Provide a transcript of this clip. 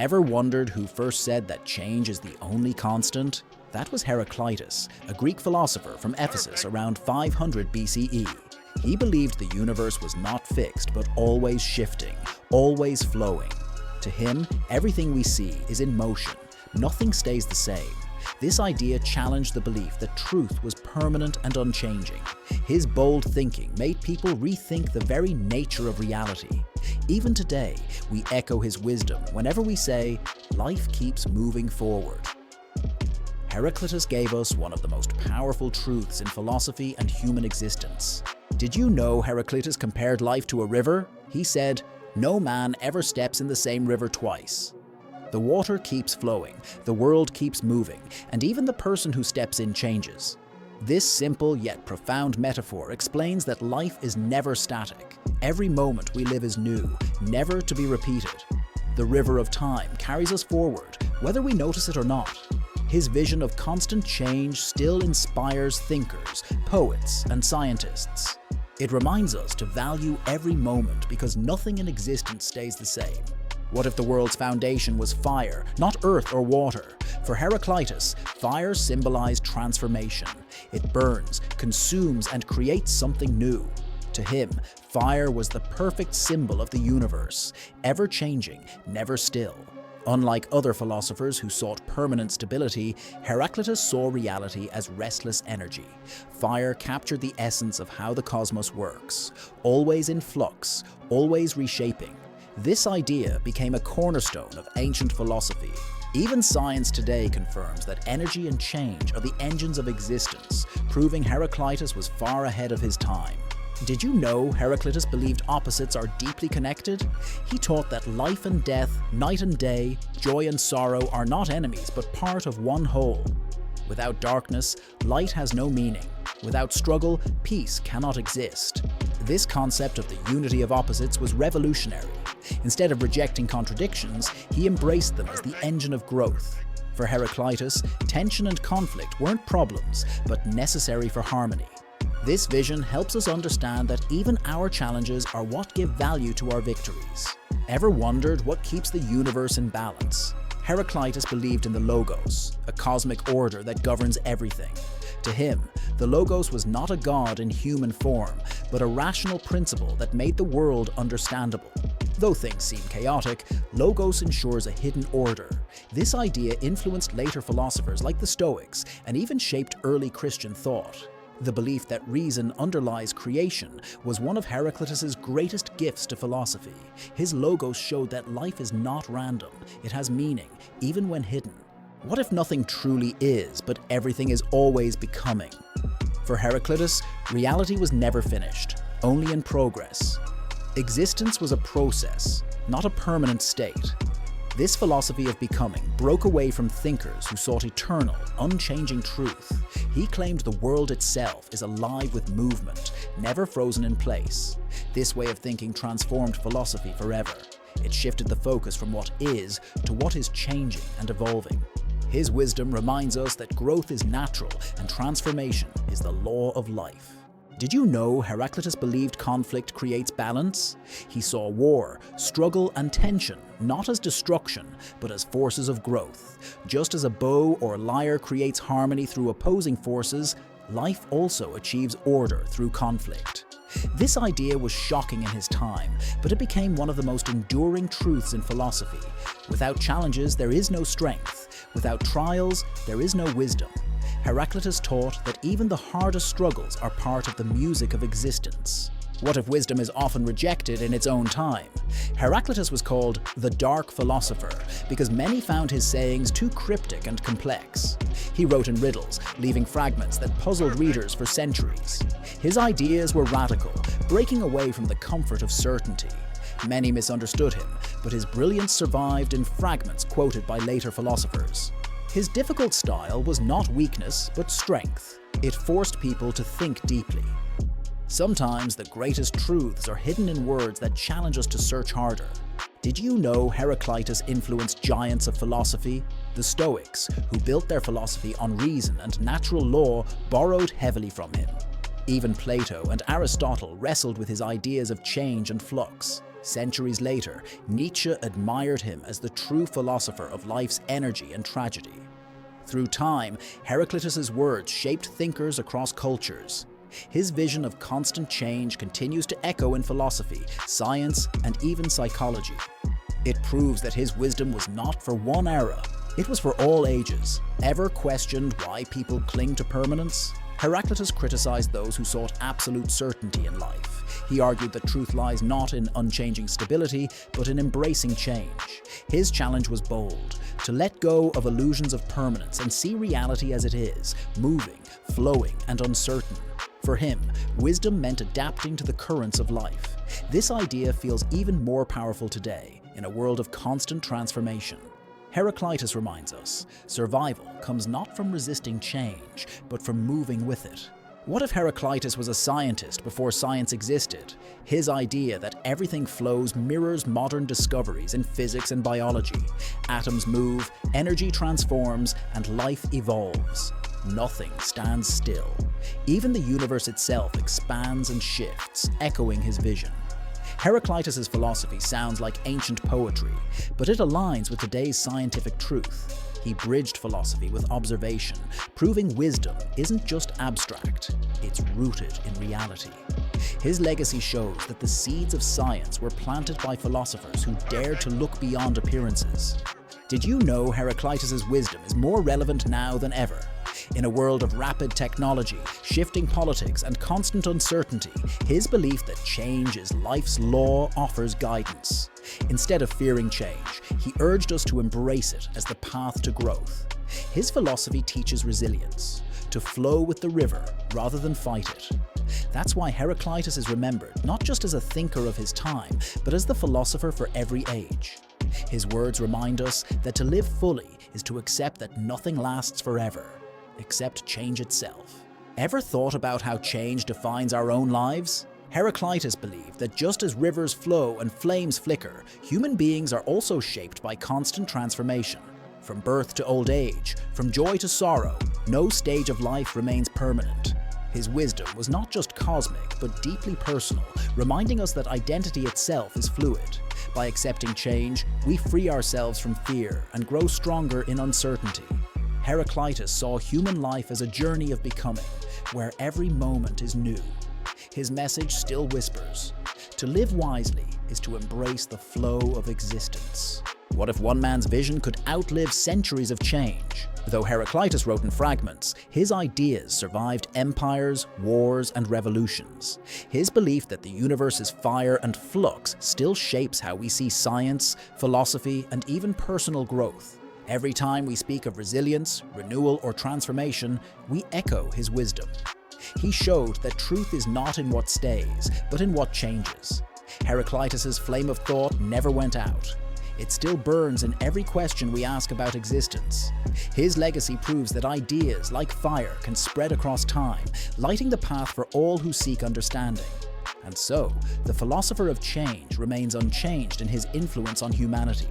Ever wondered who first said that change is the only constant? That was Heraclitus, a Greek philosopher from Ephesus around 500 BCE. He believed the universe was not fixed, but always shifting, always flowing. To him, everything we see is in motion. Nothing stays the same. This idea challenged the belief that truth was permanent and unchanging. His bold thinking made people rethink the very nature of reality. Even today, we echo his wisdom whenever we say, "Life keeps moving forward." Heraclitus gave us one of the most powerful truths in philosophy and human existence. Did you know Heraclitus compared life to a river? He said, "No man ever steps in the same river twice." The water keeps flowing, the world keeps moving, and even the person who steps in changes. This simple yet profound metaphor explains that life is never static. Every moment we live is new, never to be repeated. The river of time carries us forward, whether we notice it or not. His vision of constant change still inspires thinkers, poets, and scientists. It reminds us to value every moment because nothing in existence stays the same. What if the world's foundation was fire, not earth or water? For Heraclitus, fire symbolized transformation. It burns, consumes, and creates something new. To him, fire was the perfect symbol of the universe, ever-changing, never still. Unlike other philosophers who sought permanent stability, Heraclitus saw reality as restless energy. Fire captured the essence of how the cosmos works, always in flux, always reshaping. This idea became a cornerstone of ancient philosophy. Even science today confirms that energy and change are the engines of existence, proving Heraclitus was far ahead of his time. Did you know Heraclitus believed opposites are deeply connected? He taught that life and death, night and day, joy and sorrow are not enemies but part of one whole. Without darkness, light has no meaning. Without struggle, peace cannot exist. This concept of the unity of opposites was revolutionary. Instead of rejecting contradictions, he embraced them as the engine of growth. For Heraclitus, tension and conflict weren't problems, but necessary for harmony. This vision helps us understand that even our challenges are what give value to our victories. Ever wondered what keeps the universe in balance? Heraclitus believed in the logos, a cosmic order that governs everything. To him, the logos was not a god in human form, but a rational principle that made the world understandable. Though things seem chaotic, logos ensures a hidden order. This idea influenced later philosophers like the Stoics and even shaped early Christian thought. The belief that reason underlies creation was one of Heraclitus's greatest gifts to philosophy. His logos showed that life is not random, it has meaning, even when hidden. What if nothing truly is, but everything is always becoming? For Heraclitus, reality was never finished, only in progress. Existence was a process, not a permanent state. This philosophy of becoming broke away from thinkers who sought eternal, unchanging truth. He claimed the world itself is alive with movement, never frozen in place. This way of thinking transformed philosophy forever. It shifted the focus from what is to what is changing and evolving. His wisdom reminds us that growth is natural and transformation is the law of life. Did you know Heraclitus believed conflict creates balance? He saw war, struggle, and tension not as destruction, but as forces of growth. Just as a bow or lyre creates harmony through opposing forces, life also achieves order through conflict. This idea was shocking in his time, but it became one of the most enduring truths in philosophy. Without challenges, there is no strength. Without trials, there is no wisdom. Heraclitus taught that even the hardest struggles are part of the music of existence. What if wisdom is often rejected in its own time? Heraclitus was called the dark philosopher because many found his sayings too cryptic and complex. He wrote in riddles, leaving fragments that puzzled readers for centuries. His ideas were radical, breaking away from the comfort of certainty. Many misunderstood him, but his brilliance survived in fragments quoted by later philosophers. His difficult style was not weakness, but strength. It forced people to think deeply. Sometimes the greatest truths are hidden in words that challenge us to search harder. Did you know Heraclitus influenced giants of philosophy? The Stoics, who built their philosophy on reason and natural law, borrowed heavily from him. Even Plato and Aristotle wrestled with his ideas of change and flux. Centuries later, Nietzsche admired him as the true philosopher of life's energy and tragedy. Through time, Heraclitus's words shaped thinkers across cultures. His vision of constant change continues to echo in philosophy, science, and even psychology. It proves that his wisdom was not for one era, it was for all ages. Ever questioned why people cling to permanence? Heraclitus criticized those who sought absolute certainty in life. He argued that truth lies not in unchanging stability, but in embracing change. His challenge was bold, to let go of illusions of permanence and see reality as it is, moving, flowing, and uncertain. For him, wisdom meant adapting to the currents of life. This idea feels even more powerful today, in a world of constant transformation. Heraclitus reminds us, survival comes not from resisting change, but from moving with it. What if Heraclitus was a scientist before science existed? His idea that everything flows mirrors modern discoveries in physics and biology. Atoms move, energy transforms, and life evolves. Nothing stands still. Even the universe itself expands and shifts, echoing his vision. Heraclitus's philosophy sounds like ancient poetry, but it aligns with today's scientific truth. He bridged philosophy with observation, proving wisdom isn't just abstract, it's rooted in reality. His legacy shows that the seeds of science were planted by philosophers who dared to look beyond appearances. Did you know Heraclitus's wisdom is more relevant now than ever? In a world of rapid technology, shifting politics, and constant uncertainty, his belief that change is life's law offers guidance. Instead of fearing change, he urged us to embrace it as the path to growth. His philosophy teaches resilience, to flow with the river rather than fight it. That's why Heraclitus is remembered not just as a thinker of his time, but as the philosopher for every age. His words remind us that to live fully is to accept that nothing lasts forever, except change itself. Ever thought about how change defines our own lives? Heraclitus believed that just as rivers flow and flames flicker, human beings are also shaped by constant transformation. From birth to old age, from joy to sorrow, no stage of life remains permanent. His wisdom was not just cosmic, but deeply personal, reminding us that identity itself is fluid. By accepting change, we free ourselves from fear and grow stronger in uncertainty. Heraclitus saw human life as a journey of becoming, where every moment is new. His message still whispers, to live wisely is to embrace the flow of existence. What if one man's vision could outlive centuries of change? Though Heraclitus wrote in fragments, his ideas survived empires, wars, and revolutions. His belief that the universe is fire and flux still shapes how we see science, philosophy, and even personal growth. Every time we speak of resilience, renewal, or transformation, we echo his wisdom. He showed that truth is not in what stays, but in what changes. Heraclitus's flame of thought never went out. It still burns in every question we ask about existence. His legacy proves that ideas, like fire, can spread across time, lighting the path for all who seek understanding. And so, the philosopher of change remains unchanged in his influence on humanity.